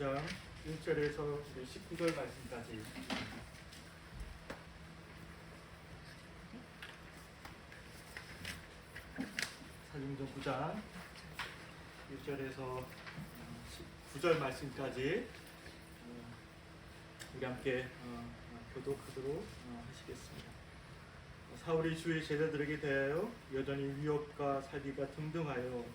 9장 1절에서 19절 말씀까지. 사도행전 9장 1절에서 19절 말씀까지 우리 함께 교독하도록 하시겠습니다. 사울이 주의 제자들에게 대하여 여전히 위협과 살기가 등등하여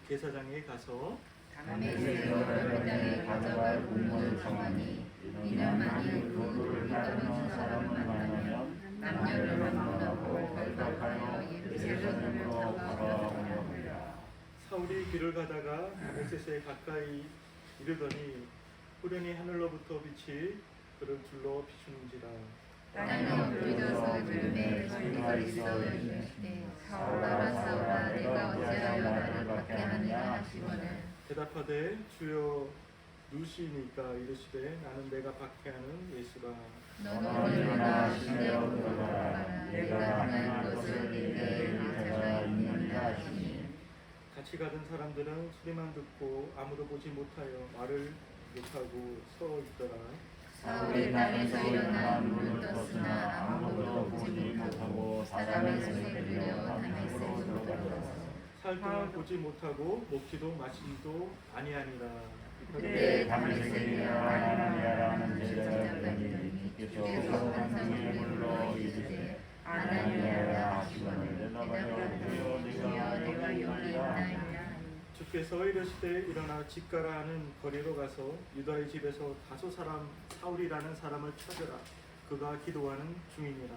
제사장에 가서 다메섹 여러 회당에 가져갈 공문을 청하니 이는 만일 도를 따르는 사람을 만나면 남녀를 막론하고 결박하여 예루살렘으로 가져오려니라. 사울이 길을 가다가 다메섹에 가까이 이르더니 후련히 하늘로부터 빛이 그를 둘러 비추는지라. 땅이 불져서 들음에 소리가 있어 이르되 사울아 사울아 내가 어찌하여 나를 박해하느냐 하시거늘 대답하되 주여 누시니까 이르시되 나는 내가 박해하는 예수라. 너는 일어나 시내로 들어가라 내가 행할 것을 내게 제가 있느니라 하시니 같이 가던 사람들은 소리만 듣고 아무도 보지 못하여 말을 못하고 서 있더라. 사울이 땅에서 일어나 눈을 떴으나 아무도 보지 못하고 사람의 손에 끌려 다메섹으로 들어갔어. 살 동안 보지 못하고 먹지도 마시지도 아니하니라. 그때 다메섹에 아나니아라는 제자들이 주께서 환상을 불러 이르되 아나니아라 하시거늘 대답하여 주여 내가 여기 있나이다. 주께서 이르시되 일어나 집 가라 하는 거리로 가서 유다의 집에서 다소 사람 사울이라는 사람을 찾으라. 그가 기도하는 중이니라.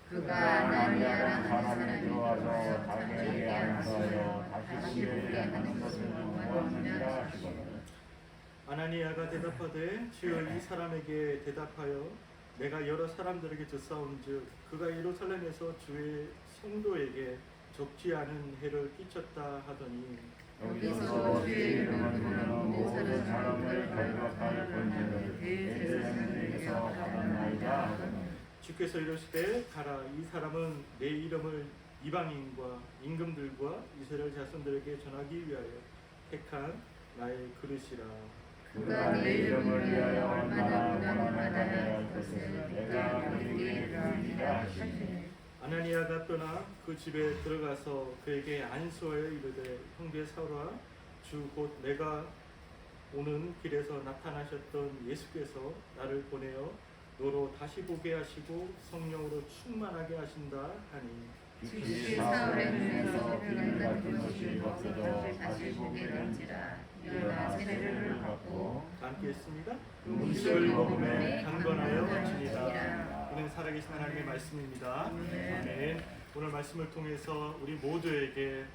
그가 아나니아라는 사람이 들어와서 자기에게 안수하여 다시 보게 하는 것을 원하느니라 하시거늘 아나니아가 대답하되 주여 이 사람에게 대답하여 내가 여러 사람들에게 듣사온즉 그가 예루살렘에서 주의 성도에게 적지 않은 해를 끼쳤다 하더니 여기서 주의 이름을 부르는 모든 사람을 결박할 권세를 대제사장에게서 받았나이다 하거늘 주께서 이르시되 가라. 이 사람은 내 이름을 이방인과 임금들과 이스라엘 자손들에게 전하기 위하여 택한 나의 그릇이라. 그가 내 이름을 위하여 얼마나 고난을 받아야 할 것을 내가 그에게 이르리라 하시니 아나니아가 떠나 그 집에 들어가서 그에게 안수하여 이르되 형제 사울아 주 곧 내가 오는 길에서 나타나셨던 예수께서 나를 보내어 너로 다시 보게 하시고 성령으로 충만하게 하신다 하니 즉시 사울의 눈에서 빛 같은 것이 벗어져 다시 보게 된지라 일어나 세례를 받고 함께 했습니다. 음식을 먹음에 강건하여 바치니라. 바치니라. 이는 살아계신 하나님의 말씀입니다. 아멘. 오늘 말씀을 통해서 우리 모두에게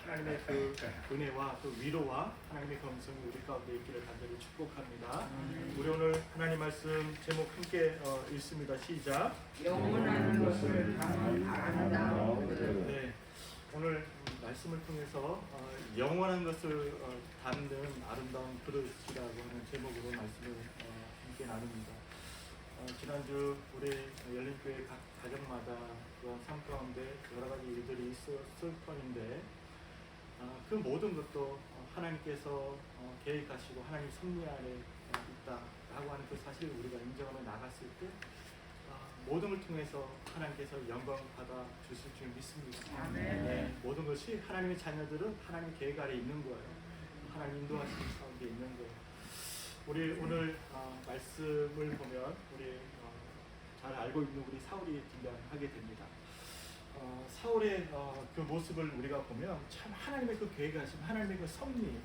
하나님의 그 은혜와 그 위로와 하나님의 겸손이 우리 가운데 있기를 간절히 축복합니다. 우리 오늘 하나님 말씀 제목 함께 읽습니다. 시작. 영원한 것을 담은 아름다운 그 네, 오늘 말씀을 통해서 영원한 것을 담는 아름다운 그릇이라고 하는 제목으로 말씀을 함께 나눕니다. 지난주 우리 열린교회 각 가정마다 그런 삶 가운데 여러 가지 일들이 있었을 터인데 그 모든 것도 하나님께서 계획하시고 하나님 섭리 안에 있다라고 하는 그 사실을 우리가 인정하며 나갔을 때 모든 걸 통해서 하나님께서 영광 받아 주실 줄 믿습니다. 네, 모든 것이 하나님의 자녀들은 하나님 계획 아래 있는 거예요. 하나님 인도하시는 가운데 있는 거예요. 우리 오늘 말씀을 보면 우리 잘 알고 있는 우리 사울이 등장하게 됩니다. 사울의 그 모습을 우리가 보면 참 하나님의 그 계획하심, 하나님의 그 섭리,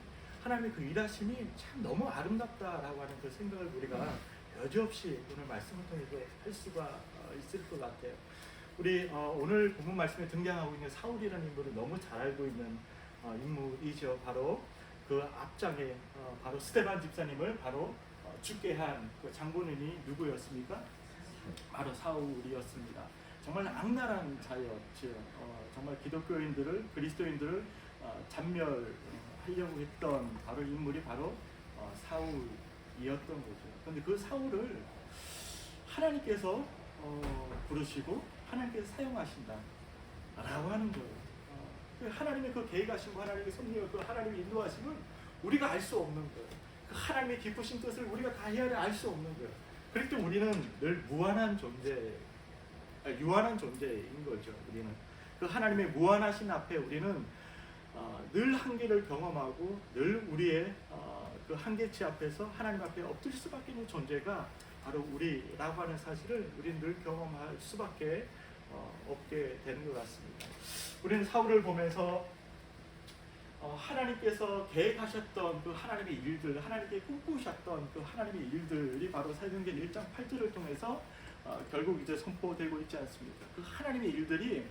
하나님의 그 일하심이 참 너무 아름답다라고 하는 그 생각을 우리가 여지없이 오늘 말씀을 통해서 할 수가 있을 것 같아요. 우리 오늘 본문 말씀에 등장하고 있는 사울이라는 인물을 너무 잘 알고 있는 인물이죠. 바로 그 앞장에 바로 스데반 집사님을 바로 죽게 한 그 장본인이 누구였습니까? 바로 사울이었습니다. 정말 악랄한 자였죠. 정말 기독교인들을 그리스도인들을 잔멸하려고 했던 바로 인물이 바로 사울이었던 거죠. 그런데 그 사울을 하나님께서 부르시고 하나님께서 사용하신다라고 하는 거예요. 하나님의 그 계획하심과 하나님의 섭리와 그 하나님의 인도하심을 우리가 알 수 없는 거예요. 그 하나님의 기쁘신 뜻을 우리가 다 헤아려 알 수 없는 거예요. 그렇기 때문에 우리는 늘 무한한 유한한 존재인 거죠. 우리는 그 하나님의 무한하신 앞에 우리는 늘 한계를 경험하고 늘 우리의 그 한계치 앞에서 하나님 앞에 엎드릴 수밖에 없는 존재가 바로 우리라고 하는 사실을 우리는 늘 경험할 수밖에 없게 되는 것 같습니다. 우리는 사울을 보면서 하나님께서 계획하셨던 그 하나님의 일들, 하나님께 꿈꾸셨던 그 하나님의 일들이 바로 사도행전 1장 8절을 통해서 결국 이제 선포되고 있지 않습니까? 그 하나님의 일들이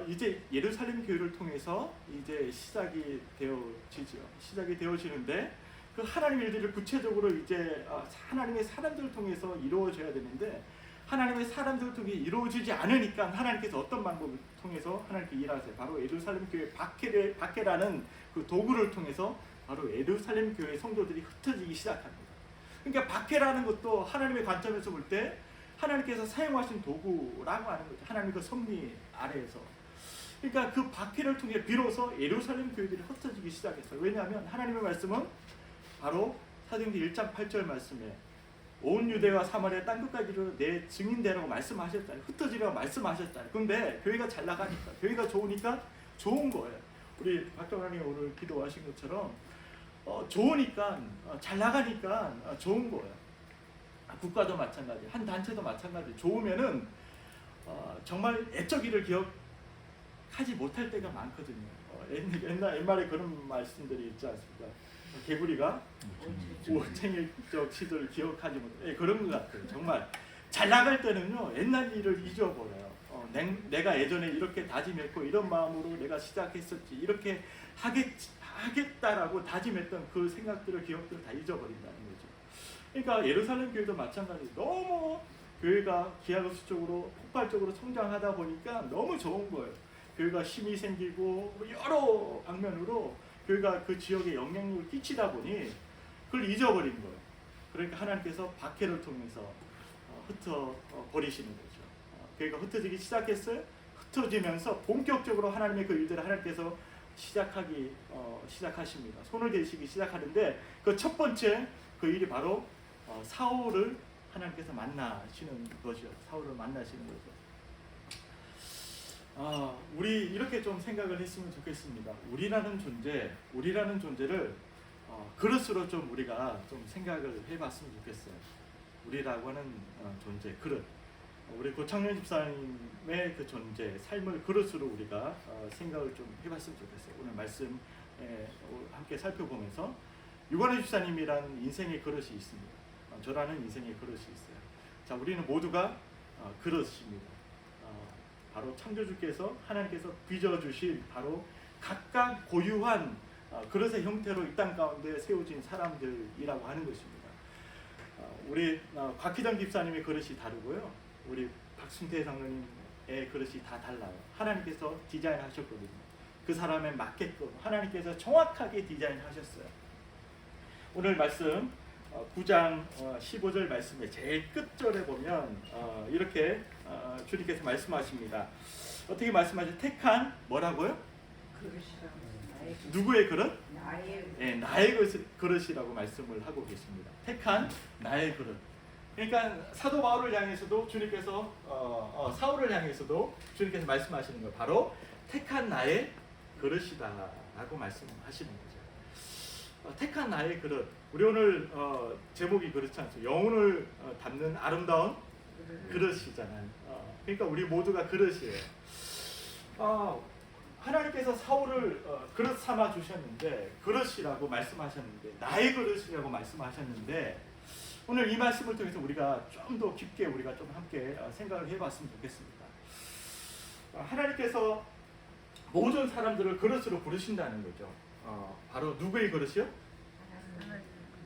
이제 예루살렘 교회를 통해서 이제 시작이 되어지는데 그 하나님의 일들이 구체적으로 이제 하나님의 사람들을 통해서 이루어져야 되는데 하나님의 사람들을 통해 이루어지지 않으니까 하나님께서 어떤 방법을 통해서 하나님께 일하세요. 바로 예루살렘 교회 박해라는 그 도구를 통해서 바로 예루살렘 교회 성도들이 흩어지기 시작합니다. 그러니까 박해라는 것도 하나님의 관점에서 볼 때 하나님께서 사용하신 도구라고 하는 거죠. 하나님의 그 섭리 아래에서. 그러니까 그 박해를 통해 비로소 예루살렘 교회들이 흩어지기 시작했어요. 왜냐하면 하나님의 말씀은 바로 사도행전 1장 8절 말씀에 온 유대와 사마리아 땅끝까지 이르러 내 증인되라고 말씀하셨잖아요. 흩어지라고 말씀하셨잖아요. 근데 교회가 잘 나가니까, 교회가 좋으니까 좋은 거예요. 우리 박정환이 오늘 기도하신 것처럼 좋으니까 잘 나가니까 좋은 거예요. 국가도 마찬가지, 한 단체도 마찬가지. 좋으면은 정말 애적 일을 기억하지 못할 때가 많거든요. 옛말에 그런 말씀들이 있지 않습니까? 개구리가 오챙이적 시절을 기억하지 못해. 그런 것 같아요. 정말 잘 나갈 때는요 옛날 일을 잊어버려요. 내가 예전에 이렇게 다짐했고 이런 마음으로 내가 시작했었지, 이렇게 하겠다라고 다짐했던 그 생각들을, 기억들을 다 잊어버린다는 거죠. 그러니까 예루살렘 교회도 마찬가지. 너무 교회가 기하급수적으로 폭발적으로 성장하다 보니까 너무 좋은 거예요. 교회가 힘이 생기고 여러 방면으로 교회가 그 지역에 영향력을 끼치다 보니 그걸 잊어버린 거예요. 그러니까 하나님께서 박해를 통해서 흩어버리시는 거죠. 교회가 흩어지기 시작했어요. 흩어지면서 본격적으로 하나님의 그 일들을 하나님께서 시작하십니다. 손을 대시기 시작하는데 그 첫 번째 그 일이 바로 사울을 하나님께서 만나시는 거죠. 사울을 만나시는 거죠. 우리 이렇게 좀 생각을 했으면 좋겠습니다. 우리라는 존재를 그릇으로 좀 우리가 좀 생각을 해봤으면 좋겠어요. 우리라고 하는 존재, 그릇. 우리 고창렬 집사님의 그 존재, 삶을 그릇으로 우리가 생각을 좀 해봤으면 좋겠어요. 오늘 말씀 함께 살펴보면서 유관의 집사님이라는 인생의 그릇이 있습니다. 저라는 인생의 그릇이 있어요. 자, 우리는 모두가 그릇입니다. 바로 창조주께서 하나님께서 빚어주신 바로 각각 고유한 그릇의 형태로 이 땅 가운데 세워진 사람들이라고 하는 것입니다. 우리 곽희정 집사님의 그릇이 다르고요. 우리 박순태 장로님의 그릇이 다 달라요. 하나님께서 디자인하셨거든요. 그 사람에 맞게끔 하나님께서 정확하게 디자인하셨어요. 오늘 말씀 9장 15절 말씀의 제일 끝절에 보면 이렇게 주님께서 말씀하십니다. 어떻게 말씀하세요? 택한 뭐라고요? 누구의 그릇? 나의 그릇이라고 말씀을 하고 계십니다. 택한 나의 그릇. 그러니까 사도 바울을 향해서도 주님께서 사울을 향해서도 주님께서 말씀하시는 거 바로 택한 나의 그릇이다라고 말씀하시는 거죠. 택한 나의 그릇. 우리 오늘 제목이 그렇지 않습니까? 영혼을 담는 아름다운 그릇이잖아요. 그러니까 우리 모두가 그릇이에요. 하나님께서 사울을 그릇 삼아 주셨는데, 그릇이라고 말씀하셨는데, 나의 그릇이라고 말씀하셨는데, 오늘 이 말씀을 통해서 우리가 좀 더 깊게 우리가 좀 함께 생각을 해봤으면 좋겠습니다. 하나님께서 모든 사람들을 그릇으로 부르신다는 거죠. 바로 누구의 그릇이요?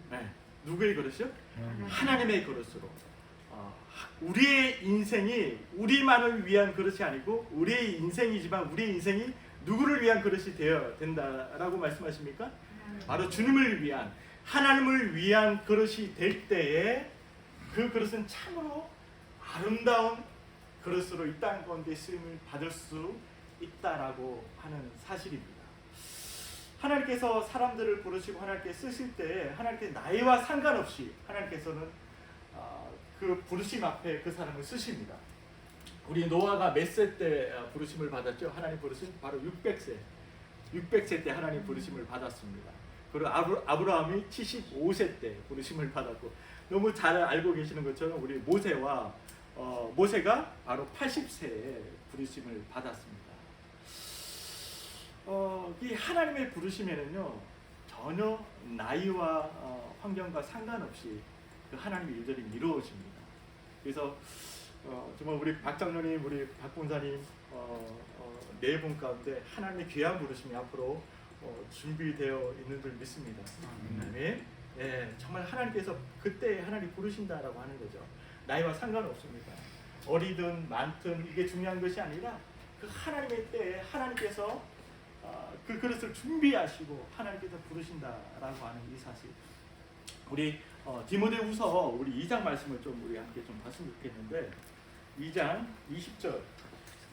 네, 누구의 그릇이요? 하나님의 그릇으로. 우리의 인생이 우리만을 위한 그릇이 아니고 우리의 인생이지만 우리의 인생이 누구를 위한 그릇이 되어야 된다라고 말씀하십니까? 바로 주님을 위한, 하나님을 위한 그릇이 될 때에 그 그릇은 참으로 아름다운 그릇으로 이 땅 가운데 쓰임을 받을 수 있다라고 하는 사실입니다. 하나님께서 사람들을 부르시고 하나님께 쓰실 때 하나님께 나이와 상관없이 하나님께서는 그 부르심 앞에 그 사람을 쓰십니다. 우리 노아가 몇 세 때 부르심을 받았죠? 하나님 부르심 바로 600세 때 하나님 부르심을 받았습니다. 그리고 아브라함이 75세 때 부르심을 받았고, 너무 잘 알고 계시는 것처럼 우리 모세가 바로 80세에 부르심을 받았습니다. 이 하나님의 부르심에는요 전혀 나이와 환경과 상관없이 그 하나님의 일들이 이루어집니다. 그래서 정말 우리 박장로님, 우리 박봉사님 네 분 가운데 하나님의 귀한 부르심이 앞으로 준비되어 있는 줄 믿습니다. 아멘. 예, 정말 하나님께서 그때 하나님 부르신다라고 하는 거죠. 나이와 상관없습니다. 어리든 많든 이게 중요한 것이 아니라 그 하나님의 때에 하나님께서 그 그릇을 준비하시고 하나님께서 부르신다라고 하는 이 사실. 우리 디모데후서 우리 2장 말씀을 좀 우리 함께 좀 봤으면 좋겠는데, 2장 20절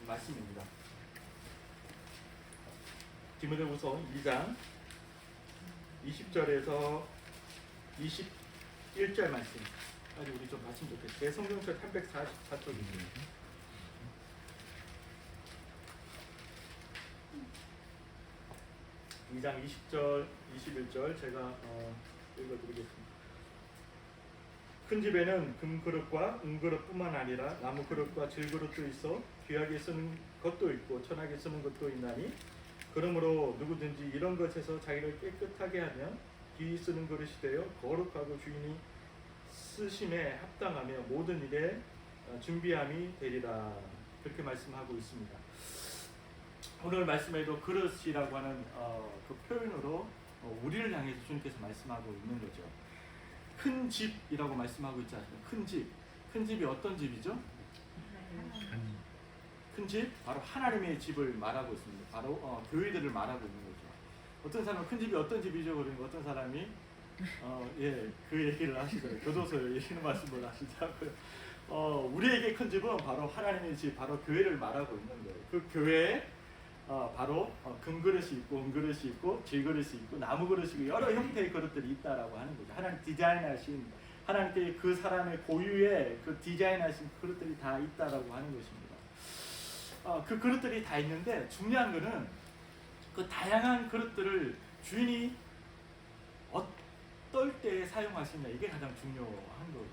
말씀입니다. 디모데후서 2장 20절에서 21절 말씀까지 우리 좀 봤으면 좋겠어요. 제 성경책 344쪽입니다. 이 2장 20절, 21절 제가 읽어드리겠습니다. 큰 집에는 금그릇과 은그릇뿐만 아니라 나무그릇과 질그릇도 있어 귀하게 쓰는 것도 있고 천하게 쓰는 것도 있나니, 그러므로 누구든지 이런 것에서 자기를 깨끗하게 하면 귀히 쓰는 그릇이 되어 거룩하고 주인이 쓰심에 합당하며 모든 일에 준비함이 되리라. 그렇게 말씀하고 있습니다. 오늘 말씀에도 그릇이라고 하는 그 표현으로 우리를 향해서 주님께서 말씀하고 있는 거죠. 큰 집이라고 말씀하고 있지 않습니까? 큰 집. 큰 집이 어떤 집이죠? 큰 집, 바로 하나님의 집을 말하고 있습니다. 바로 교회들을 말하고 있는 거죠. 어떤 사람은 큰 집이 어떤 집이죠? 그러니까 어떤 사람이 그 얘기를 하시더라고요. 교도소에 이런 말씀을 하시더라고요. 우리에게 큰 집은 바로 하나님의 집, 바로 교회를 말하고 있는 거예요. 그 교회에 바로 금그릇이 있고 은그릇이 있고 질그릇이 있고 나무그릇이 있고 여러 형태의 그릇들이 있다라고 하는 거죠. 하나님 디자인하신, 하나님께 그 사람의 고유의 그 디자인하신 그릇들이 다 있다라고 하는 것입니다. 그 그릇들이 다 있는데 중요한 거는 그 다양한 그릇들을 주인이 어떨 때에 사용하시냐, 이게 가장 중요한 거예요.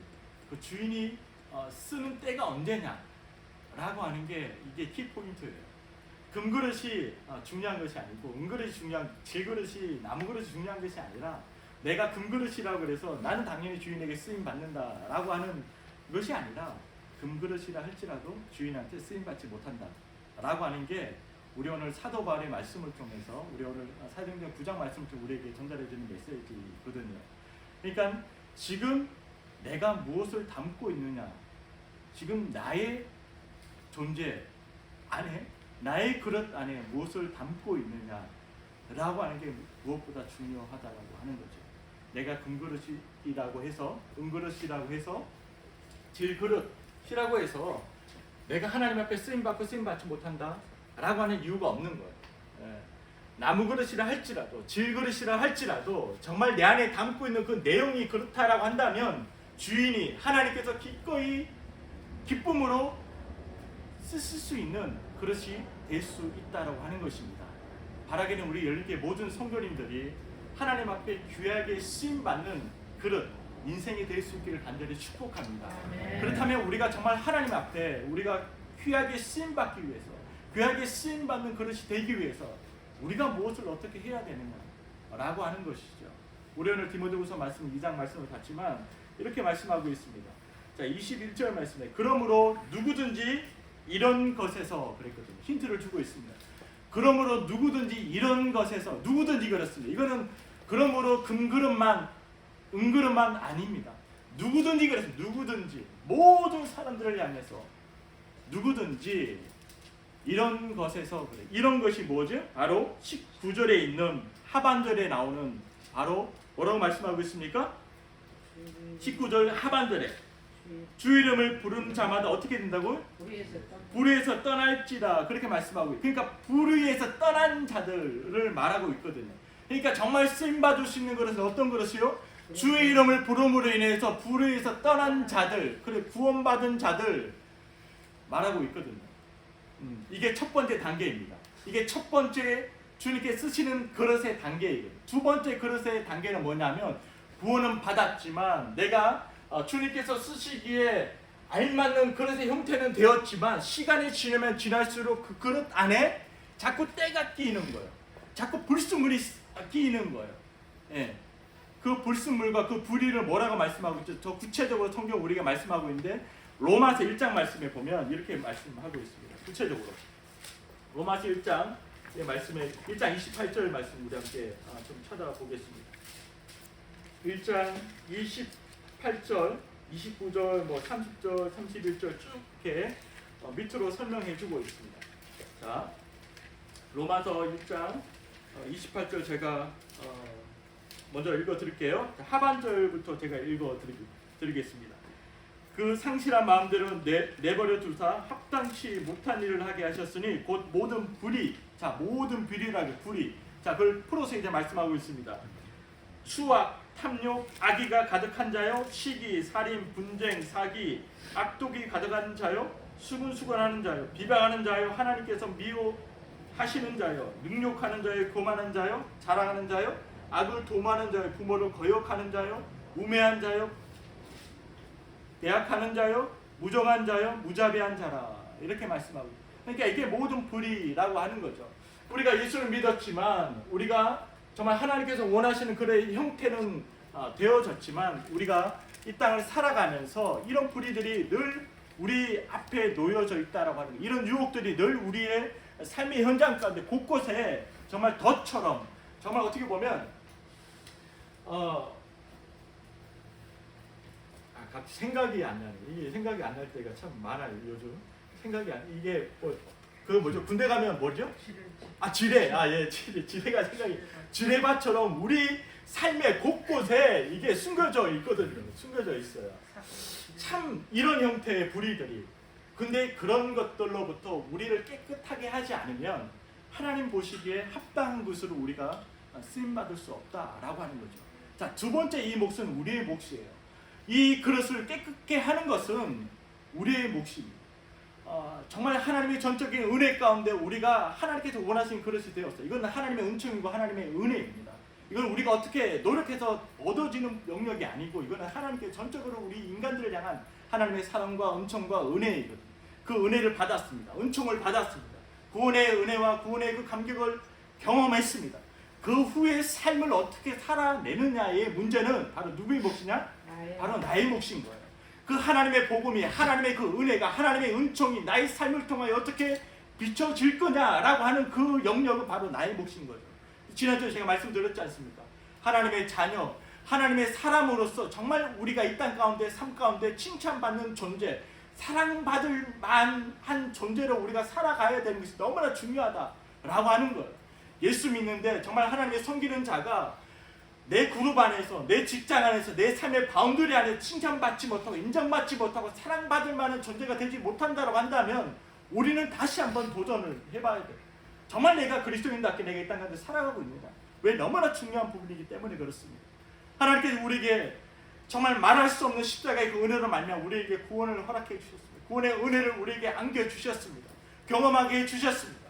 그 주인이 쓰는 때가 언제냐라고 하는 게 이게 키포인트예요. 금그릇이 중요한 것이 아니고 은그릇이 중요한, 질그릇이 나무그릇이 중요한 것이 아니라 내가 금그릇이라고 그래서 나는 당연히 주인에게 쓰임 받는다라고 하는 것이 아니라 금그릇이라 할지라도 주인한테 쓰임 받지 못한다라고 하는 게 우리 오늘 사도 바울의 말씀을 통해서, 우리 오늘 사도행전 9장 말씀을 통해 우리에게 전달해 주는 메시지거든요. 그러니까 지금 내가 무엇을 담고 있느냐, 지금 나의 존재 안에, 나의 그릇 안에 무엇을 담고 있느냐라고 하는 게 무엇보다 중요하다라고 하는 거죠. 내가 금그릇이라고 해서, 은그릇이라고 해서, 질그릇이라고 해서 내가 하나님 앞에 쓰임받고 쓰임받지 못한다라고 하는 이유가 없는 거예요. 나무그릇이라 할지라도, 질그릇이라 할지라도 정말 내 안에 담고 있는 그 내용이 그렇다라고 한다면 주인이, 하나님께서 기꺼이 기쁨으로 쓰실 수 있는 그릇이 될 수 있다라고 하는 것입니다. 바라기는 우리 열린교회 모든 성도님들이 하나님 앞에 귀하게 쓰임받는 그릇, 인생이 될 수 있기를 간절히 축복합니다. 그렇다면 우리가 정말 하나님 앞에 우리가 귀하게 쓰임받기 위해서, 귀하게 쓰임받는 그릇이 되기 위해서 우리가 무엇을 어떻게 해야 되느냐라고 하는 것이죠. 우리 오늘 디모데후서 말씀 2장 말씀을 봤지만 이렇게 말씀하고 있습니다. 자, 21절 말씀에 그러므로 누구든지 이런 것에서 그랬거든요. 힌트를 주고 있습니다. 그러므로 누구든지 이런 것에서, 누구든지 그렇습니다. 이거는 그러므로 금그릇만 은그릇만 아닙니다. 누구든지 그랬습니다. 누구든지, 모든 사람들을 향해서 누구든지 이런 것에서 그래. 이런 것이 뭐죠? 바로 19절에 있는 하반절에 나오는, 바로 뭐라고 말씀하고 있습니까? 19절 하반절에 주 이름을 부르는 자마다 어떻게 된다고요? 불의에서 떠날지라, 그렇게 말씀하고 있어요. 그러니까 불의에서 떠난 자들을 말하고 있거든요. 그러니까 정말 쓰임 받을 수 있는 그릇은 어떤 그릇이요? 주의 이름을 부름으로 인해서 불의에서 떠난 자들, 그래 구원받은 자들 말하고 있거든요. 이게 첫 번째 단계입니다. 이게 첫 번째 주님께 쓰시는 그릇의 단계이에요. 두 번째 그릇의 단계는 뭐냐면 구원은 받았지만 내가 주님께서 쓰시기에 알맞는 그릇의 형태는 되었지만 시간이 지나면 지날수록 그 그릇 안에 자꾸 때가 끼이는 거예요. 자꾸 불순물이 끼이는 거예요. 예. 그 불순물과 그 불의를 뭐라고 말씀하고 있죠? 더 구체적으로 성경 우리가 말씀하고 있는데 로마서 1장 말씀에 보면 이렇게 말씀하고 있습니다. 구체적으로 로마서 1장 말씀에 1장 28절 말씀 우리 함께 좀 찾아보겠습니다. 1장 28절, 29절, 뭐 30절, 31절 쭉 이렇게 밑으로 설명해주고 있습니다. 자, 로마서 1장 28절 제가 먼저 읽어드릴게요. 하반절부터 제가 읽어드리겠습니다. 그 상실한 마음대로 내버려 두사 합당치 못한 일을 하게 하셨으니 곧 모든 불의, 자 모든 비리라고 불의, 자 그걸 풀어서 이제 말씀하고 있습니다. 수악, 탐욕, 악의가 가득한 자요, 시기, 살인, 분쟁, 사기, 악독이 가득한 자요, 수근수근하는 자요, 비방하는 자요, 하나님께서 미워하시는 자요, 능욕하는 자요, 교만한 자요, 자랑하는 자요, 악을 도모하는 자요, 부모를 거역하는 자요, 우매한 자요, 대학하는 자요, 무정한 자요, 무자비한 자라 이렇게 말씀하고, 그러니까 이게 모든 불의라고 하는 거죠. 우리가 예수를 믿었지만 우리가 정말 하나님께서 원하시는 그의 형태는 되어졌지만 우리가 이 땅을 살아가면서 이런 불의들이 늘 우리 앞에 놓여져 있다라고 하는, 이런 유혹들이 늘 우리의 삶의 현장 가운데 곳곳에 정말 덫처럼, 정말 어떻게 보면 갑자기 생각이 안 나네. 이게 생각이 안 날 때가 참 많아요. 요즘 생각이 이게 그거 뭐죠? 군대 가면 뭐죠? 지뢰. 예, 지뢰가 생각이, 지뢰밭처럼 우리 삶의 곳곳에 이게 숨겨져 있거든요. 숨겨져 있어요. 참 이런 형태의 불의들이. 근데 그런 것들로부터 우리를 깨끗하게 하지 않으면 하나님 보시기에 합당한 것으로 우리가 쓰임 받을 수 없다라고 하는 거죠. 자, 두 번째 이 몫은 우리의 몫이에요. 이 그릇을 깨끗게 하는 것은 우리의 몫입니다. 정말 하나님의 전적인 은혜 가운데 우리가 하나님께서 원하시는 그릇이 되었어요. 이건 하나님의 은총이고 하나님의 은혜입니다. 이건 우리가 어떻게 노력해서 얻어지는 영역이 아니고 이거는 하나님께 전적으로 우리 인간들을 향한 하나님의 사랑과 은총과 은혜이거든요. 그 은혜를 받았습니다. 은총을 받았습니다. 구원의 은혜와 구원의 그 감격을 경험했습니다. 그 후에 삶을 어떻게 살아내느냐의 문제는 바로 누구의 몫이냐? 바로 나의 몫인 거예요. 그 하나님의 복음이, 하나님의 그 은혜가, 하나님의 은총이 나의 삶을 통하여 어떻게 비춰질 거냐라고 하는 그 영역은 바로 나의 몫인 거죠. 지난주에 제가 말씀드렸지 않습니까? 하나님의 자녀, 하나님의 사람으로서 정말 우리가 이 땅 가운데, 삶 가운데 칭찬받는 존재, 사랑받을 만한 존재로 우리가 살아가야 되는 것이 너무나 중요하다라고 하는 거예요. 예수 믿는데 정말 하나님의 섬기는 자가 내 그룹 안에서, 내 직장 안에서, 내 삶의 바운더리 안에 칭찬받지 못하고 인정받지 못하고 사랑받을 만한 존재가 되지 못한다고 한다면 우리는 다시 한번 도전을 해봐야 돼요. 정말 내가 그리스도인답게 내가 이 땅 가운데 살아가고 있느냐. 왜? 너무나 중요한 부분이기 때문에 그렇습니다. 하나님께서 우리에게 정말 말할 수 없는 십자가의 그 은혜로 말미암아 우리에게 구원을 허락해 주셨습니다. 구원의 은혜를 우리에게 안겨주셨습니다. 경험하게 해주셨습니다.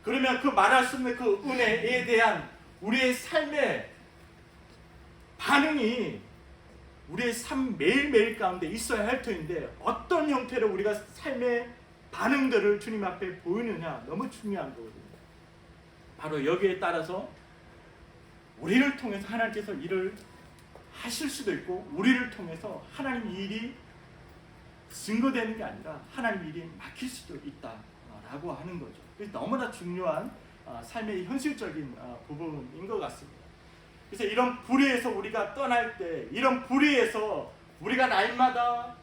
그러면 그 말할 수 없는 그 은혜에 대한 우리의 삶의 반응이 우리의 삶 매일매일 가운데 있어야 할 터인데 어떤 형태로 우리가 삶의 반응들을 주님 앞에 보이느냐 너무 중요한 거거든요. 바로 여기에 따라서 우리를 통해서 하나님께서 일을 하실 수도 있고 우리를 통해서 하나님 일이 증거되는 게 아니라 하나님 일이 막힐 수도 있다라고 하는 거죠. 그래서 너무나 중요한 삶의 현실적인 부분인 것 같습니다. 그래서 이런 불의에서 우리가 떠날 때, 이런 불의에서 우리가 날마다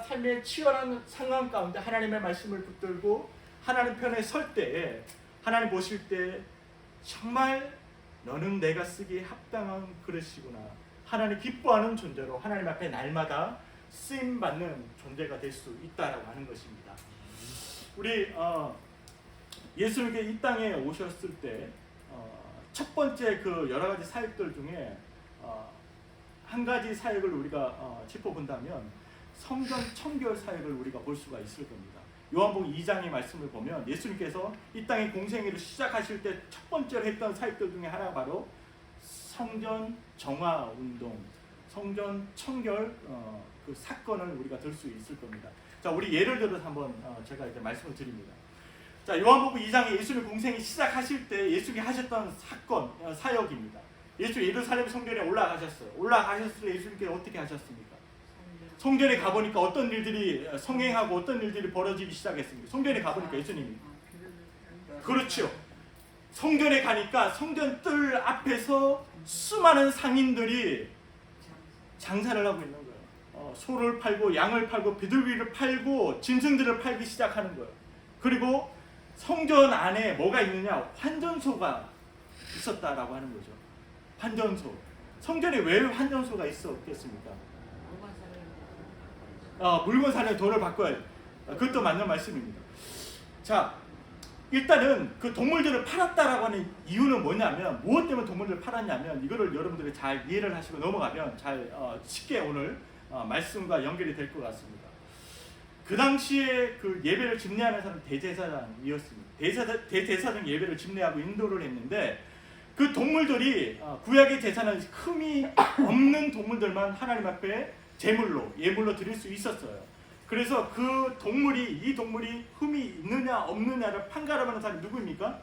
삶의 치열한 상황 가운데 하나님의 말씀을 붙들고 하나님 편에 설 때에 하나님 보실 때 정말 너는 내가 쓰기에 합당한 그릇이구나. 하나님 기뻐하는 존재로 하나님 앞에 날마다 쓰임받는 존재가 될 수 있다라고 하는 것입니다. 우리 예수님께 이 땅에 오셨을 때 첫 번째 그 여러 가지 사역들 중에 한 가지 사역을 우리가 짚어본다면 성전 청결 사역을 우리가 볼 수가 있을 겁니다. 요한복음 2장의 말씀을 보면 예수님께서 이 땅의 공생애를 시작하실 때 첫 번째로 했던 사역들 중에 하나가 바로 성전 정화 운동, 성전 청결 그 사건을 우리가 들 수 있을 겁니다. 자, 우리 예를 들어서 한번 제가 이제 말씀을 드립니다. 자, 요한복음 2장에 예수님 공생이 시작하실 때 예수님이 하셨던 사건, 사역입니다. 예수 예루살렘 성전에 올라가셨어요. 올라가셨을 때 예수님께서 어떻게 하셨습니까? 성전에 가보니까 어떤 일들이 성행하고 어떤 일들이 벌어지기 시작했습니까? 성전에 가보니까 예수님이 그렇죠. 성전에 가니까 성전 뜰 앞에서 수많은 상인들이 장사를 하고 있는 거예요. 소를 팔고 양을 팔고 비둘기를 팔고 짐승들을 팔기 시작하는 거예요. 그리고 성전 안에 뭐가 있느냐? 환전소가 있었다라고 하는 거죠. 환전소. 성전에 왜 환전소가 있었겠습니까? 물건 사려면 돈을 바꿔야 돼요. 그것도 맞는 말씀입니다. 자, 일단은 그 동물들을 팔았다라고 하는 이유는 뭐냐면, 무엇 때문에 동물들을 팔았냐면, 이거를 여러분들이 잘 이해를 하시고 넘어가면 잘 쉽게 오늘 말씀과 연결이 될 것 같습니다. 그 당시에 그 예배를 집례하는 사람은 대제사장이었습니다. 대제사장 예배를 집례하고 인도를 했는데, 그 동물들이 구약의 제사는 흠이 없는 동물들만 하나님 앞에 제물로, 예물로 드릴 수 있었어요. 그래서 그 동물이, 이 동물이 흠이 있느냐 없느냐를 판가름하는 사람이 누구입니까?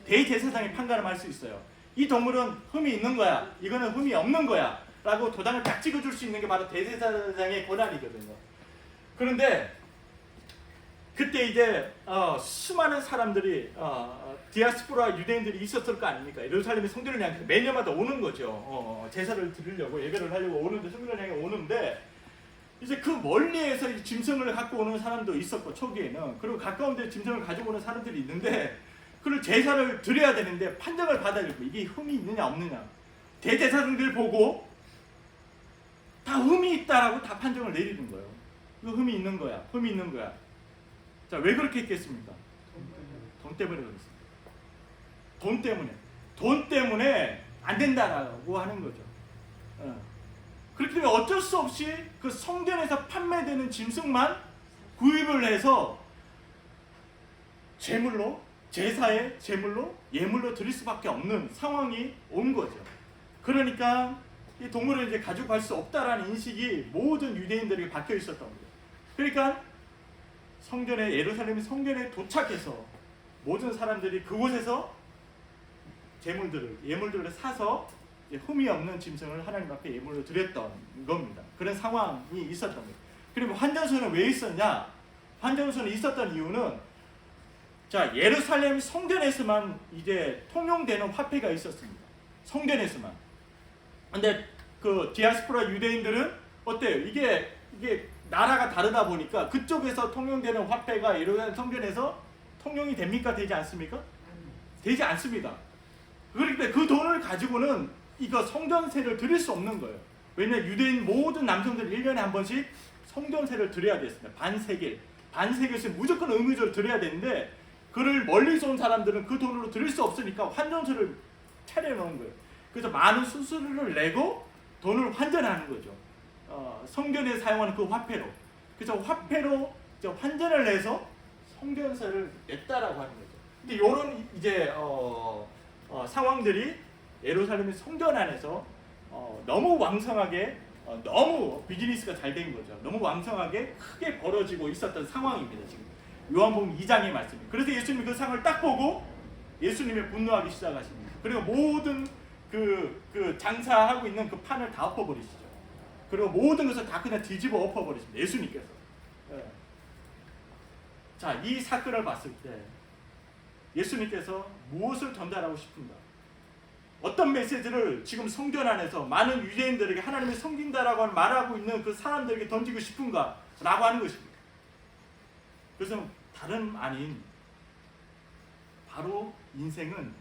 대제사장이 판가름할 수 있어요. 이 동물은 흠이 있는 거야, 이거는 흠이 없는 거야 라고 도장을 딱 찍어줄 수 있는 게 바로 대제사장의 권한이거든요. 그런데 그때 이제 수많은 사람들이 디아스포라 유대인들이 있었을 거 아닙니까? 예루살렘의 성전을 향해서 매년마다 오는 거죠. 제사를 드리려고, 예배를 하려고 오는데, 성전을 향해 오는데, 이제 그 멀리에서 짐승을 갖고 오는 사람도 있었고 초기에는, 그리고 가까운 데 짐승을 가지고 오는 사람들이 있는데, 그걸 제사를 드려야 되는데 판정을 받아야 되고, 이게 흠이 있느냐 없느냐, 대제사장들 보고 다 흠이 있다라고 다 판정을 내리는 거예요. 이거 흠이 있는 거야, 흠이 있는 거야. 자, 왜 그렇게 했겠습니까? 돈 때문에 그렇습니다. 돈 때문에 안 된다라고 하는 거죠. 그렇기 때문에 어쩔 수 없이 그 성전에서 판매되는 짐승만 구입을 해서 제물로, 제사의 제물로, 예물로 드릴 수밖에 없는 상황이 온 거죠. 그러니까 이 동물을 이제 가지고 갈 수 없다라는 인식이 모든 유대인들에게 박혀 있었던 거예요. 그러니까 성전에, 예루살렘 성전에 도착해서 모든 사람들이 그곳에서 예물들을 사서 흠이 없는 짐승을 하나님 앞에 예물로 드렸던 겁니다. 그런 상황이 있었던 거예요. 그리고 환전소는 왜 있었냐? 환전소는 있었던 이유는, 자, 예루살렘 성전에서만 이제 통용되는 화폐가 있었습니다. 성전에서만. 근데 그 디아스포라 유대인들은 어때요? 이게 나라가 다르다 보니까 그쪽에서 통용되는 화폐가 예루살렘 성전에서 통용이 됩니까? 되지 않습니까? 되지 않습니다. 그런데 그 돈을 가지고는 이거 성전세를 드릴 수 없는 거예요. 왜냐하면 유대인 모든 남성들이 1년에 한 번씩 성전세를 드려야 됐습니다. 반세겔씩 무조건 의무적으로 드려야 되는데, 그를 멀리서 온 사람들은 그 돈으로 드릴 수 없으니까 환전소를 차려놓은 거예요. 그래서 많은 수수료를 내고 돈을 환전하는 거죠. 성전에 사용하는 그 화폐로. 그래서 화폐로 이제 환전을 내서 성전세를 냈다라고 하는 거죠. 근데 이런 이제 상황들이 예루살렘의 성전 안에서 너무 왕성하게, 너무 비즈니스가 잘 된 거죠. 너무 왕성하게 크게 벌어지고 있었던 상황입니다. 지금 요한복음 2장의 말씀입니다. 그래서 예수님이 그 상을 딱 보고 예수님이 분노하기 시작하십니다. 그리고 모든 그 장사하고 있는 그 판을 다 엎어버리시죠. 그리고 모든 것을 다 그냥 뒤집어 엎어버리십니다. 예수님께서. 자, 이 사건을 봤을 때 예수님께서 무엇을 전달하고 싶은가? 어떤 메시지를 지금 성전 안에서 많은 유대인들에게 하나님을 섬긴다라고 말하고 있는 그 사람들에게 던지고 싶은가? 라고 하는 것입니다. 그래서 다름 아닌, 바로 인생은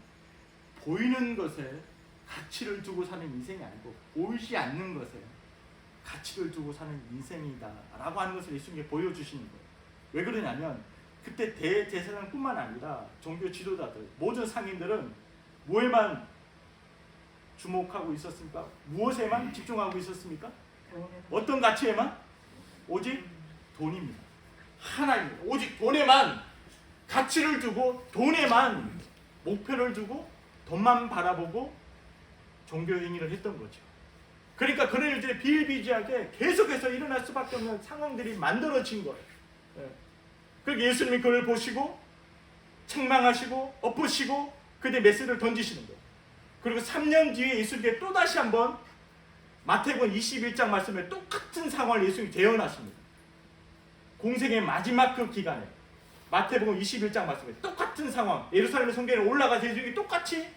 보이는 것에 가치를 두고 사는 인생이 아니고 보이지 않는 것에 가치를 두고 사는 인생이다 라고 하는 것을 예수님께 보여주시는 거예요. 왜 그러냐면, 그때 대제사장뿐만 아니라 종교 지도자들, 모든 상인들은 뭐에만 주목하고 있었습니까? 무엇에만 집중하고 있었습니까? 어떤 가치에만? 오직 돈입니다. 하나님, 오직 돈에만 가치를 두고 돈에만 목표를 두고 돈만 바라보고 종교 행위를 했던 거죠. 그러니까 그런 일들이 비일비재하게 계속해서 일어날 수밖에 없는 상황들이 만들어진 거예요. 그리고 예수님이 그걸 보시고 책망하시고 엎으시고 그때 메시지를 던지시는 거예요. 그리고 3년 뒤에 예수님께 또다시 한번 마태복음 21장 말씀에 똑같은 상황을 예수님이 재현하십니다. 공생의 마지막 그 기간에 마태복음 21장 말씀에 똑같은 상황, 예루살렘 성전에 올라가서 예수님이 똑같이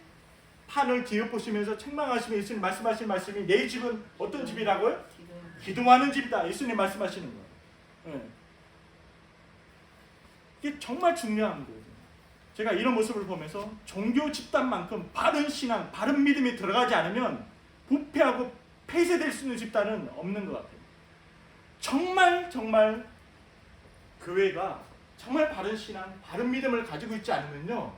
판을 뒤엎으시면서 책망하시며 예수님 말씀하신 말씀이 내 집은 어떤 집이라고요? 기도하는 집이다. 예수님 말씀하시는 거예요. 이게 정말 중요한 거예요. 제가 이런 모습을 보면서 종교 집단만큼 바른 신앙, 바른 믿음이 들어가지 않으면 부패하고 폐쇄될 수 있는 집단은 없는 것 같아요. 정말 교회가 정말 바른 신앙, 바른 믿음을 가지고 있지 않으면요,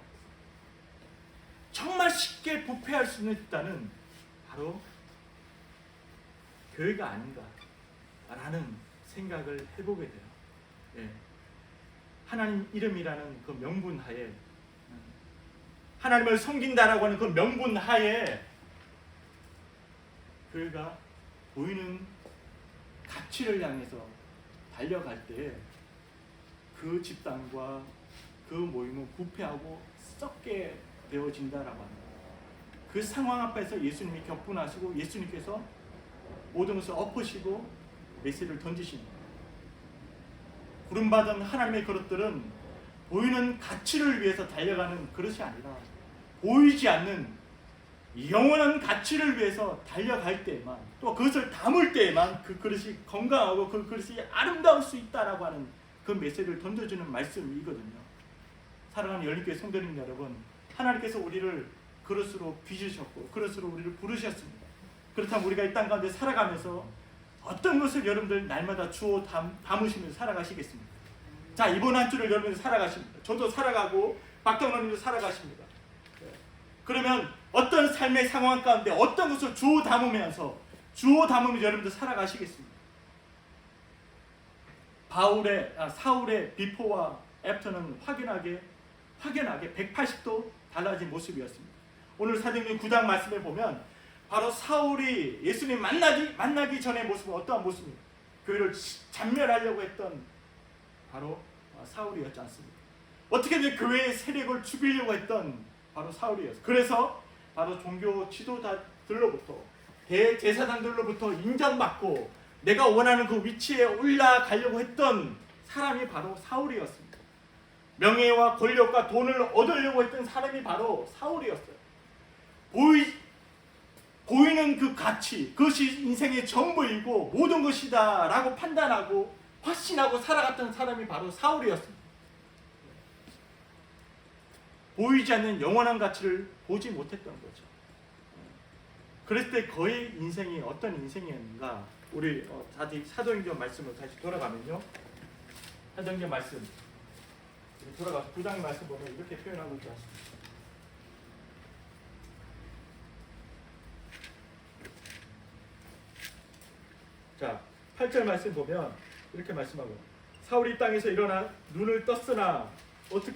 정말 쉽게 부패할 수 있는 집단은 바로 교회가 아닌가라는 생각을 해보게 돼요. 예. 하나님 이름이라는 그 명분 하에, 하나님을 섬긴다라고 하는 그 명분 하에 교회가 보이는 가치를 향해서 달려갈 때 그 집단과 그 모임은 부패하고 썩게 되어진다라고 합니다. 그 상황 앞에서 예수님이 격분하시고 예수님께서 모든 것을 엎으시고 메시지를 던지십니다. 부름받은 하나님의 그릇들은 보이는 가치를 위해서 달려가는 그릇이 아니라 보이지 않는 영원한 가치를 위해서 달려갈 때에만, 또 그것을 담을 때에만 그 그릇이 건강하고 그 그릇이 아름다울 수 있다라고 하는 그 메시지를 던져주는 말씀이거든요. 사랑하는 열린교회 성도님 여러분, 하나님께서 우리를 그릇으로 빚으셨고 그릇으로 우리를 부르셨습니다. 그렇다면 우리가 이 땅 가운데 살아가면서 어떤 것을 여러분들 날마다 주워 담으시면서 살아가시겠습니까? 자, 이번 한 주를 여러분들 살아가십니다. 저도 살아가고 박경원님도 살아가십니다. 그러면 어떤 삶의 상황 가운데 어떤 것을 주워 담으면서 여러분들 살아가시겠습니까? 사울의 비포와 애프터는 확연하게 180도 달라진 모습이었습니다. 오늘 사도행전 9장 말씀에 보면 바로 사울이 예수님 만나기 전의 모습은 어떠한 모습입니까? 교회를 잔멸하려고 했던 바로 사울이었지 않습니까? 어떻게든 교회의 세력을 죽이려고 했던 바로 사울이었어요. 그래서 바로 종교 지도자들로부터, 대제사장들로부터 인정받고 내가 원하는 그 위치에 올라가려고 했던 사람이 바로 사울이었습니다. 명예와 권력과 돈을 얻으려고 했던 사람이 바로 사울이었어요. 보이는 그 가치, 그것이 인생의 전부이고 모든 것이다 라고 판단하고 확신하고 살아갔던 사람이 바로 사울이었습니다. 보이지 않는 영원한 가치를 보지 못했던 거죠. 그랬을 때 그의 인생이 어떤 인생이었는가? 우리 사도행전 말씀을 다시 돌아가면요, 사도행전 말씀 돌아가서 9장 말씀 보면 이렇게 표현하고 있지 않습니까? 자, 8절 말씀 보면 이렇게 말씀하고, 사울이 땅에서 일어나 눈을 떴으나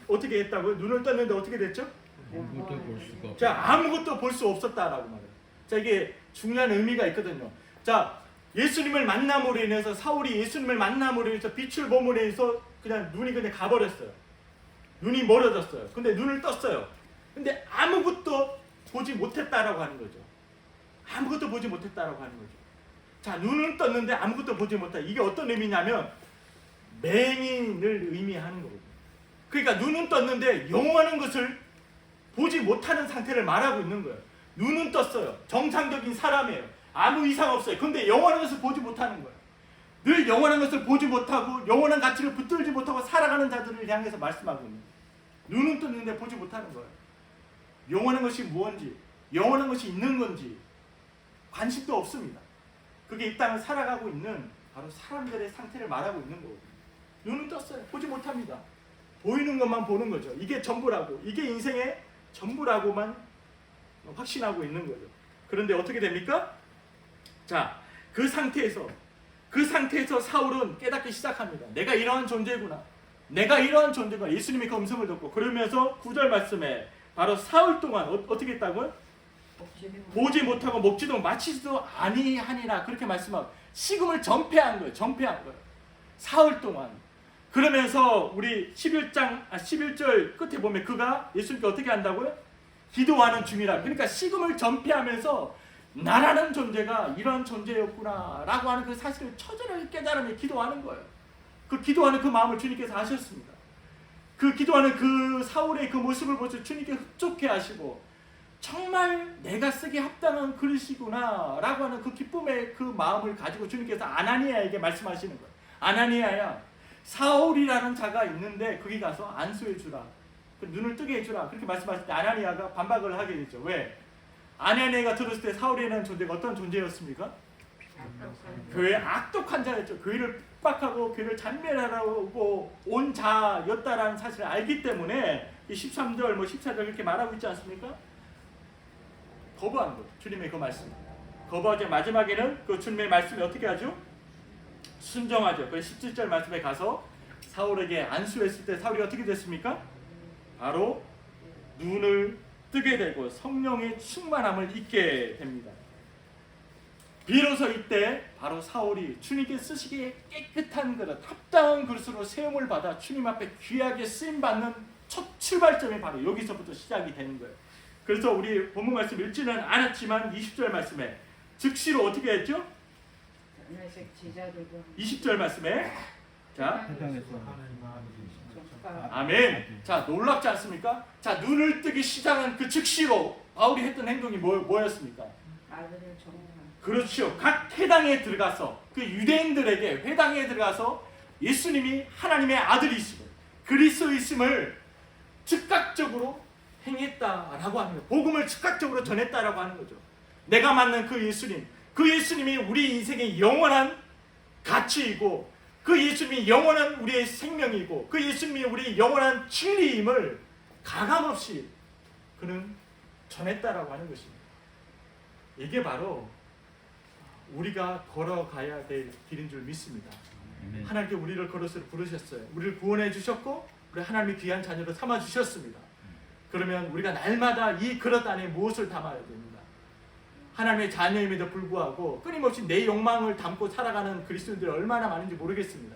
어떻게 했다고요? 눈을 떴는데 어떻게 됐죠? 아무것도 볼 수가 없어. 자, 아무것도 볼 수 없었다라고 말해요. 자, 이게 중요한 의미가 있거든요. 자, 예수님을 만남으로 인해서, 사울이 예수님을 만남으로 인해서 빛을 보므로 인해서 그냥 눈이 그냥 가버렸어요. 눈이 멀어졌어요. 근데 눈을 떴어요. 근데 아무것도 보지 못했다라고 하는 거죠. 아무것도 보지 못했다라고 하는 거죠. 자, 눈은 떴는데 아무것도 보지 못했다. 이게 어떤 의미냐면 맹인을 의미하는 거거든요. 그러니까 눈은 떴는데 영원한 것을 보지 못하는 상태를 말하고 있는 거예요. 눈은 떴어요. 정상적인 사람이에요. 아무 이상 없어요. 근데 영원한 것을 보지 못하는 거예요. 늘 영원한 것을 보지 못하고 영원한 가치를 붙들지 못하고 살아가는 자들을 향해서 말씀하고 있는 거예요. 눈은 떴는데 보지 못하는 거예요. 영원한 것이 무엇인지, 영원한 것이 있는 건지 관심도 없습니다. 그게 이 땅을 살아가고 있는 바로 사람들의 상태를 말하고 있는 거거든요. 눈은 떴어요. 보지 못합니다. 보이는 것만 보는 거죠. 이게 전부라고, 이게 인생의 전부라고만 확신하고 있는 거죠. 그런데 어떻게 됩니까? 자, 그 상태에서 사울은 깨닫기 시작합니다. 내가 이러한 존재구나. 내가 이러한 존재구나. 예수님의 그 음성을 듣고 그러면서 9절 말씀에 바로 사흘 동안 어떻게 했다고요? 보지 못하고 먹지도 마치지도 아니하니라 그렇게 말씀하고 식음을 전폐한 거예요. 사흘 동안. 그러면서 우리 11절 끝에 보면 그가 예수님께 어떻게 한다고요? 기도하는 중이라. 그러니까 식음을 전폐하면서 나라는 존재가 이런 존재였구나 라고 하는 그 사실을 처절하게 깨달으며 기도하는 거예요. 그 기도하는 그 마음을 주님께서 아셨습니다. 그 기도하는 그 사울의 그 모습을 보셔서 주님께 흡족해 하시고 정말 내가 쓰기 합당한 그릇이구나 라고 하는 그 기쁨의 그 마음을 가지고 주님께서 아나니아에게 말씀하시는 거예요. 아나니아야, 사울이라는 자가 있는데 거기 가서 안수해 주라. 눈을 뜨게 해주라. 그렇게 말씀하실 때 아나니아가 반박을 하게 되죠. 왜? 아나니아가 들었을 때 사울이라는 존재가 어떤 존재였습니까? 교회의 악독한 자였죠. 교회를 핍박하고 교회를 잔멸하라고 온 자였다라는 사실을 알기 때문에 13절, 14절 이렇게 말하고 있지 않습니까? 거부한 거죠. 주님의 그 말씀. 거부하자 마지막에는 그 주님의 말씀이 어떻게 하죠? 순종하죠. 그래서 17절 말씀에 가서 사울에게 안수했을 때 사울이 어떻게 됐습니까? 바로 눈을 뜨게 되고 성령의 충만함을 잊게 됩니다. 비로소 이때 바로 사울이 주님께 쓰시기에 깨끗한 그릇, 합당한 그릇으로 세움을 받아 주님 앞에 귀하게 쓰임받는 첫 출발점이 바로 여기서부터 시작이 되는 거예요. 그래서 우리 본문 말씀 읽지는 않았지만 20절 말씀에 즉시로 어떻게 했죠? 20절 말씀에 자, 아멘. 자, 놀랍지 않습니까? 자, 눈을 뜨기 시작한 그 즉시로 바울이 했던 행동이 뭐였습니까? 그렇죠. 각 회당에 들어가서 그 유대인들에게 회당에 들어가서 예수님이 하나님의 아들이시고 그리스도이심을 즉각적으로 행했다라고 하는 거예요. 복음을 즉각적으로 전했다라고 하는 거죠. 내가 만난 그 예수님이 우리 인생의 영원한 가치이고 그 예수님이 영원한 우리의 생명이고 그 예수님이 우리의 영원한 진리임을 가감없이 그는 전했다라고 하는 것입니다. 이게 바로 우리가 걸어가야 될 길인 줄 믿습니다. 하나님께 우리를 걸어서 부르셨어요. 우리를 구원해 주셨고 우리 하나님의 귀한 자녀로 삼아 주셨습니다. 그러면 우리가 날마다 이 그릇 안에 무엇을 담아야 됩니다. 하나님의 자녀임에도 불구하고 끊임없이 내 욕망을 담고 살아가는 그리스도인들이 얼마나 많은지 모르겠습니다.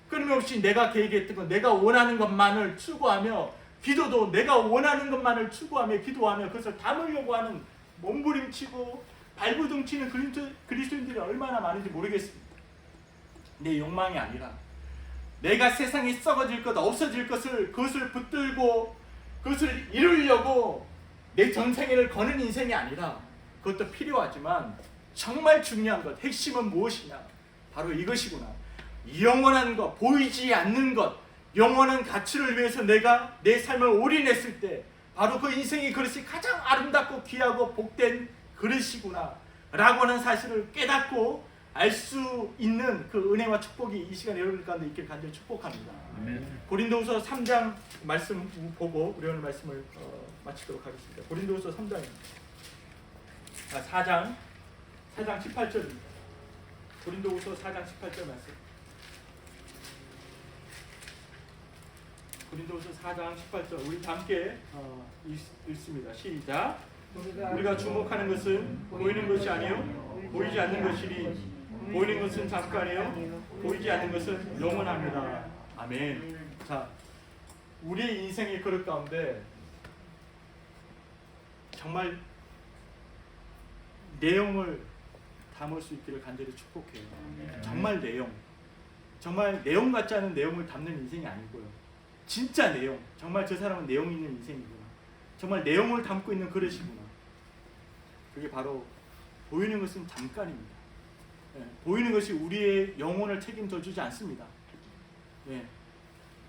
끊임없이 내가 계획했던 것, 내가 원하는 것만을 추구하며 기도도 내가 원하는 것만을 추구하며 기도하며 그것을 담으려고 하는 몸부림치고 발부둥치는 그리스도인들이 얼마나 많은지 모르겠습니다. 내 욕망이 아니라 내가 세상에 썩어질 것, 없어질 것을 그것을 붙들고 그것을 이루려고 내 전생애를 거는 인생이 아니라 그것도 필요하지만 정말 중요한 것, 핵심은 무엇이냐? 바로 이것이구나. 영원한 것, 보이지 않는 것, 영원한 가치를 위해서 내가 내 삶을 올인했을 때 바로 그 인생의 그릇이 가장 아름답고 귀하고 복된 그릇이구나 라고 하는 사실을 깨닫고 알 수 있는 그 은혜와 축복이 이 시간에 여러분 가운데 있길 간절히 축복합니다. 고린도후서 3장 말씀 보고 우리 오늘 말씀을 마치도록 하겠습니다. 고린도후서 3장입니다. 4장 18절입니다. 고린도후서 4장 18절 말씀. 고린도후서 4장 18절 우리 함께 읽습니다. 시작. 우리가 주목하는 것은 보이는 것이 아니요 보이지 않는 것이니 보이는 것은 잠깐이요 보이지 않는 것은 영원합니다. 아멘. 자, 우리 인생의 그릇 가운데 정말 내용을 담을 수 있기를 간절히 축복해요. 정말 내용 같지 않은 내용을 담는 인생이 아니고요. 진짜 내용, 정말 저 사람은 내용 있는 인생이구나. 정말 내용을 담고 있는 그릇이구나. 그게 바로 보이는 것은 잠깐입니다. 보이는 것이 우리의 영혼을 책임져 주지 않습니다.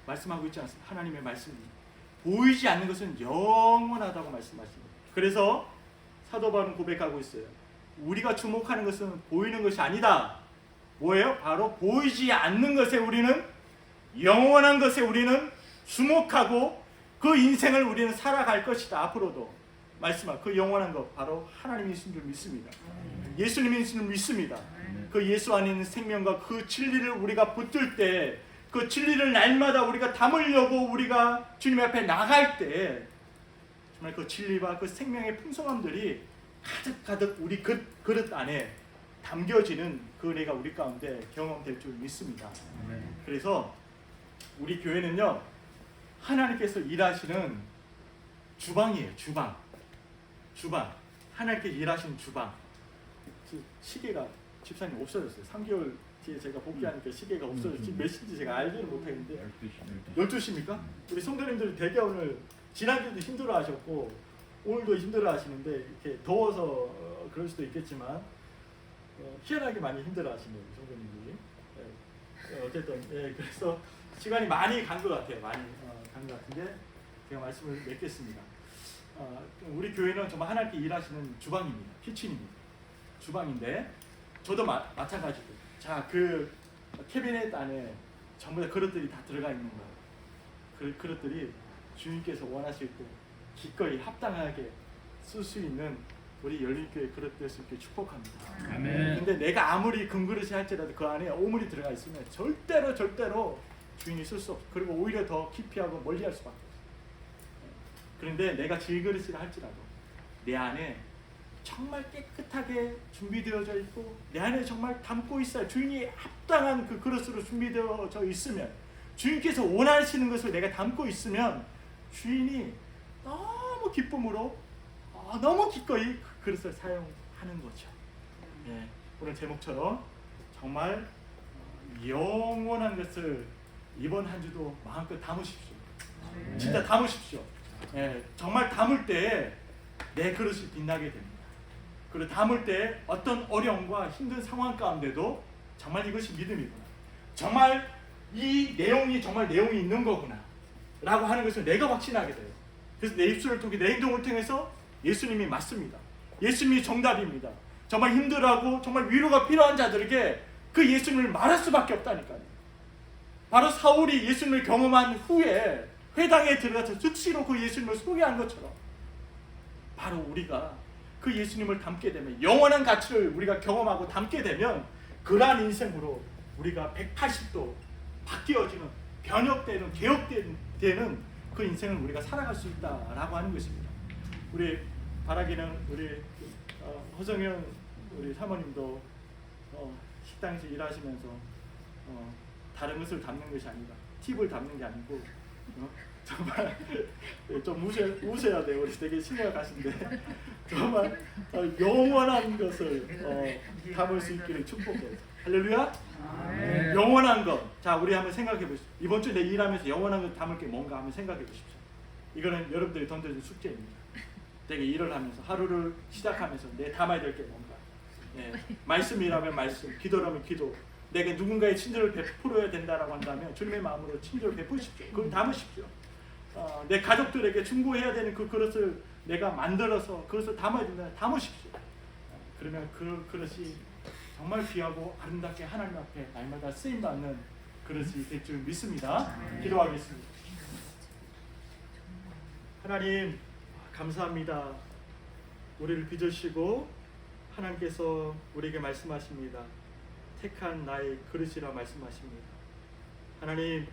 말씀하고 있지 않습니다. 하나님의 말씀입니다. 보이지 않는 것은 영원하다고 말씀하십니다. 그래서 사도 바울은 고백하고 있어요. 우리가 주목하는 것은 보이는 것이 아니다. 뭐예요? 바로 보이지 않는 것에 우리는 영원한 것에 우리는 주목하고 그 인생을 우리는 살아갈 것이다. 앞으로도 말씀하 그 영원한 것 바로 하나님이신 줄 믿습니다. 예수님이신 줄 믿습니다. 그 예수 안에 있는 생명과 그 진리를 우리가 붙들 때, 그 진리를 날마다 우리가 담으려고 우리가 주님 앞에 나갈 때 정말 그 진리와 그 생명의 풍성함들이 가득가득 우리 그릇 안에 담겨지는 그 은혜가 우리 가운데 경험될 줄 믿습니다. 그래서 우리 교회는요, 하나님께서 일하시는 주방이에요. 주방. 하나님께서 일하시는 주방. 시계가 집사님 없어졌어요. 3개월 뒤에 제가 복귀하니까 시계가 없어졌어요. 지금 몇 시인지 제가 알지를 못하겠는데 12시입니까? 우리 성도님들 되게 오늘 지난주도 힘들어하셨고 오늘도 힘들어하시는데 이렇게 더워서 그럴 수도 있겠지만 희한하게 많이 힘들어하시네요, 성도님들이. 어쨌든 그래서 시간이 많이 간 것 같아요. 많이 간 것 같은데 제가 말씀을 맺겠습니다. 우리 교회는 정말 하나님께 일하시는 주방입니다. 키친입니다. 주방인데 저도 마찬가지고, 자, 그 캐비넷 안에 전부 다 그릇들이 다 들어가 있는 거예요. 그 그릇들이 주님께서 원하실 때 기꺼이 합당하게 쓸 수 있는 우리 열린교회 그릇 될 수 있게 축복합니다. 아멘. 근데 내가 아무리 금그릇이 할지라도 그 안에 오물이 들어가 있으면 절대로 주인이 쓸 수 없어. 그리고 오히려 더 기피하고 멀리할 수밖에 없어. 그런데 내가 질그릇이라 할지라도 내 안에 정말 깨끗하게 준비되어져 있고 내 안에 정말 담고 있어야 주인이 합당한 그 그릇으로 준비되어져 있으면, 주인께서 원하시는 것을 내가 담고 있으면 주인이 너무 기쁨으로 너무 기꺼이 그 그릇을 사용하는 거죠. 오늘 제목처럼 정말 영원한 것을 이번 한 주도 마음껏 담으십시오. 진짜 담으십시오. 정말 담을 때 내 그릇이 빛나게 됩니다. 그리고 담을 때 어떤 어려움과 힘든 상황 가운데도 정말 이것이 믿음이구나, 정말 이 내용이 정말 내용이 있는 거구나 라고 하는 것을 내가 확신하게 돼요. 그래서 내 입술을 통해 내 행동을 통해서 예수님이 맞습니다. 예수님이 정답입니다. 정말 힘들어하고 정말 위로가 필요한 자들에게 그 예수님을 말할 수밖에 없다니까요. 바로 사울이 예수님을 경험한 후에 회당에 들어가서 즉시로 그 예수님을 소개한 것처럼 바로 우리가 그 예수님을 담게 되면, 영원한 가치를 우리가 경험하고 담게 되면 그러한 인생으로 우리가 180도 바뀌어지는, 변혁되는, 개혁되는 그 인생을 우리가 살아갈 수 있다라고 하는 것입니다. 우리 바라기는 우리 허성현 우리 사모님도 식당에서 일하시면서 다른 것을 담는 것이 아니라 팁을 담는 게 아니고 정말 좀 우셔야 돼요. 우리 되게 심각하신데 정말 영원한 것을 담을 수 있기를 축복해요. 할렐루야. 영원한 것. 자, 우리 한번 생각해 보십시오. 이번 주 내 일하면서 영원한 것 담을 게 뭔가 한번 생각해 보십시오. 이거는 여러분들이 던져준 숙제입니다. 되게 일을 하면서 하루를 시작하면서 내 담아야 될 게 뭔가. 말씀이라면 말씀, 기도라면 기도. 내게 누군가의 친절을 베풀어야 된다라고 한다면 주님의 마음으로 친절을 베푸십시오. 그걸 담으십시오. 내 가족들에게 중보해야 되는 그 그릇을 내가 만들어서 그것을 담아야 된다. 담으십시오. 그러면 그 그릇이 정말 귀하고 아름답게 하나님 앞에 날마다 쓰임받는 그릇이 될 줄 믿습니다. 기도하겠습니다. 하나님 감사합니다. 우리를 빚으시고 하나님께서 우리에게 말씀하십니다. 택한 나의 그릇이라 말씀하십니다. 하나님,